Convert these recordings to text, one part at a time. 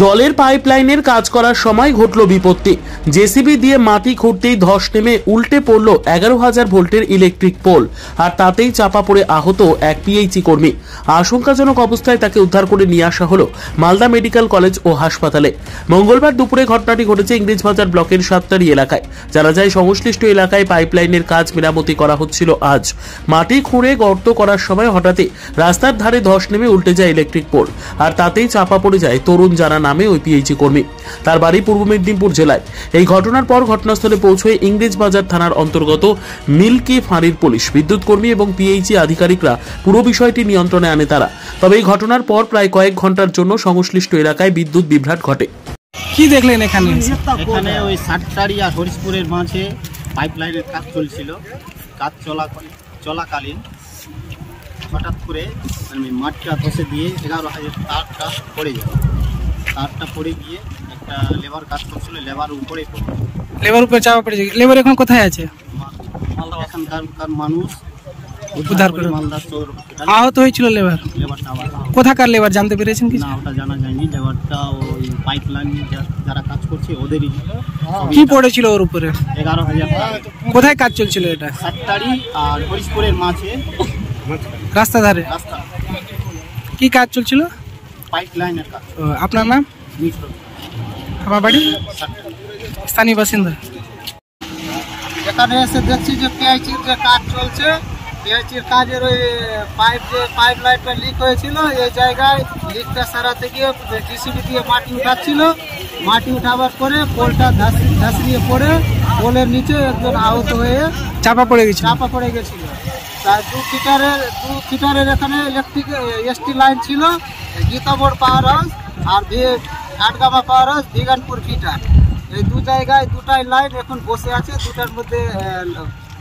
জলের পাইপলাইনের কাজ করার সময় ঘটল বিপত্তি। জেসিবি দিয়ে মাটি খুঁড়তেই ধস নেমে উল্টে পড়ল 11,000 ভোল্টের ইলেকট্রিক পোল, আর তাতেই চাপা পড়ে আহত এক পিএইচি কর্মী। আশঙ্কাজনক অবস্থায় তাকে উদ্ধার করে নিয়ে আসা হলো মালদা মেডিকেল কলেজ ও হাসপাতালে। মঙ্গলবার দুপুরে ঘটনাটি ঘটেছে ইংরেজবাজার ব্লকের সাতটারি এলাকায়। জানা যায়, সংশ্লিষ্ট এলাকায় পাইপলাইনের কাজ মেরামতি করা হচ্ছিল আজ। মাটি খুঁড়ে গর্ত করার সময় হঠাৎই রাস্তার ধারে ধস নেমে উল্টে যায় ইলেকট্রিক পোল, আর তাতেই চাপা পড়ে যায় তরুণ জানা নামে ওই পিএইচি কর্মী। তার বাড়ি পূর্ব মেদিনীপুর জেলায়। এই ঘটনার পর ঘটনাস্থলে পৌঁছয় ইংরেজবাজার থানার অন্তর্গত মিল্কি ফাঁড়ির পুলিশ, বিদ্যুৎ কর্মী এবং পিএইচি আধিকারিকরা পুরো বিষয়টি নিয়ন্ত্রণে আনে তারা। তবে এই ঘটনার পর প্রায় কয়েক ঘন্টার জন্য সংশ্লিষ্ট এলাকায় বিদ্যুৎ বিভ্রাট ঘটে। কি দেখলেন এখানে? এখানে ওই সাতটারি আর হরিশপুরের মাঝে পাইপলাইনের কাজ চলছিল। কাজ চলাকালীন হঠাৎ করে মাঠটা ধসে দিয়ে 11,000 তারটা পড়ে যায়। তারটা পড়ে গিয়ে একটা লেবার কাজ করছিল, লেবার উপরে পড়ে। লেবার উপরে চাপা পড়েছে। লেবার এখন কোথায় আছে? এখানকার মানুষ উদ্ধার করে মালদা শহর হসপিটালে। আহত হয়েছিল লেবার? লেবারটা আবার কোথাকার লেবার জানতে পেরেছেন কি? না, ওটা জানা যায়নি। লেবারটা ওই পাইপলাইন যারা কাজ করছে ওদেরই। কি পড়েছিল ওর উপরে? 11,000। কোথায় কাজ চলছিল এটা? সাতটারি আর হরিশপুরের মাঝে রাস্তা ধারে। রাস্তা কি কাজ চলছিল? পাইপলাইনের কাজ। আপনার নাম? মিশ্র। আমার বাড়ি সাতটারি। স্থানীয় বাসিন্দা। এখানে এসে দেখছি যে পিআইচির যে কাজ চলছে, পিআইচির কাজের ওই পাইপ লাইনটা লিক হয়েছিল। এই জায়গায় লিকটা সারাতে গিয়ে জিসিবি দিয়ে মাটি উঠাচ্ছিল। মাটি উঠাবার পরে পোলটা ধাসড়িয়ে পড়ে পোলের নিচে একজন আহত হয়ে চাপা পড়ে গেছিল। তার 2 ফিটারের এখানে ইলেকট্রিক এসটি লাইন ছিল। গীতাবোর্ড পাওয়ার হাউস আর আটগামা পাওয়ার হাউস বিগানপুর ফিটার, এই দু জায়গায় দুটাই লাইন এখন বসে আছে। দুটার মধ্যে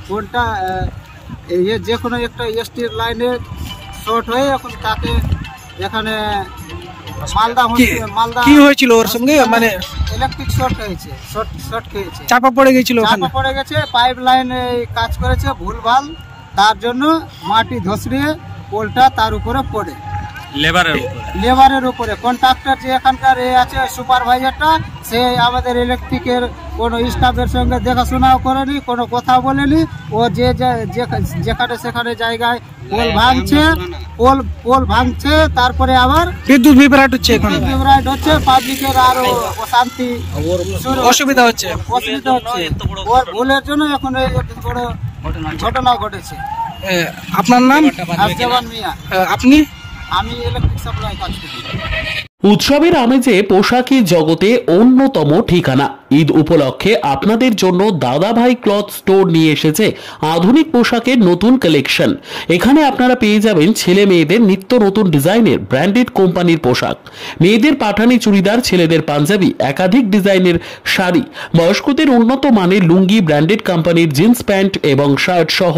কোনটা যে কোনো একটা এসটির লাইনে শর্ট হয়ে এখন তাকে এখানে মালদা কি হয়েছিল ওর সঙ্গে? মানে ইলেকট্রিক শর্ট হয়েছে, শর্ট খেয়েছে, চাপা পড়ে গেছিল। চাপা পড়ে গেছে। পাইপ লাইনে কাজ করেছে ভুলভাল, তার জন্য মাটি ধসড়িয়ে পোলটা তার উপরে পড়ে। লেবারের উপরে কন্ট্রাক্টর যে এখানকার আছে সুপারভাইজারটা, সে আমাদের ইলেকট্রিকের কোনো স্টাফের সঙ্গে দেখাশোনাও করেনি, কোনো কথা বলেনি। ও যেখানে সেখানে জায়গায় পোল ভাঙছে, তারপরে আবার বিদ্যুৎ বিভ্রাট হচ্ছে। পাবলিকের আরো অশান্তি, অসুবিধা হচ্ছে। ওর ভুলের জন্য এখন এই বড় ঘটনা ঘটেছে। আপনার নাম? আজজামান মিয়া। আপনি? আমি ইলেকট্রিক সাপ্লাই কাজ করি। উৎসবের আমেজে পোশাকি জগতে অন্যতম ঠিকানা। ঈদ উপলক্ষে আপনাদের জন্য দাদাভাই ক্লথ স্টোর নিয়ে এসেছে আধুনিক পোশাকের নতুন কালেকশন। এখানে আপনারা পেয়ে যাবেন ছেলে মেয়েদের নিত্য নতুন ডিজাইনের ব্র্যান্ডেড কোম্পানির পোশাক, মেয়েদের পাঠানি চুড়িদার, ছেলেদের পাঞ্জাবি, একাধিক ডিজাইনের শাড়ি, বয়স্কদের উন্নত মানের লুঙ্গি, ব্র্যান্ডেড কোম্পানির জিন্স প্যান্ট এবং শার্ট সহ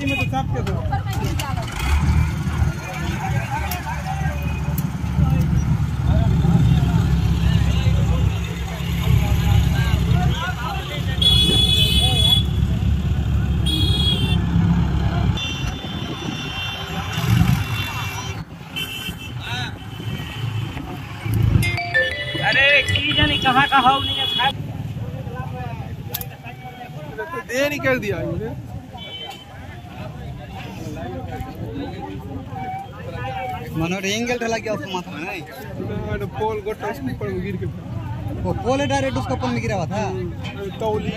में तो चाप के दो। देरी कर दिया इन्होंने। मनोर एंगल ढला गया उसको माथा में नहीं तो पोल गोटा उसके ऊपर गिर के वो पोल डायरेक्ट उसको ऊपर में गिरा हुआ था। तौली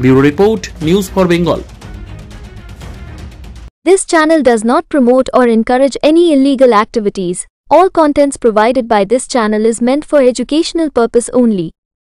Bureau Report, News for Bengal. This channel does not promote or encourage any illegal activities. All contents provided by this channel is meant for educational purpose only.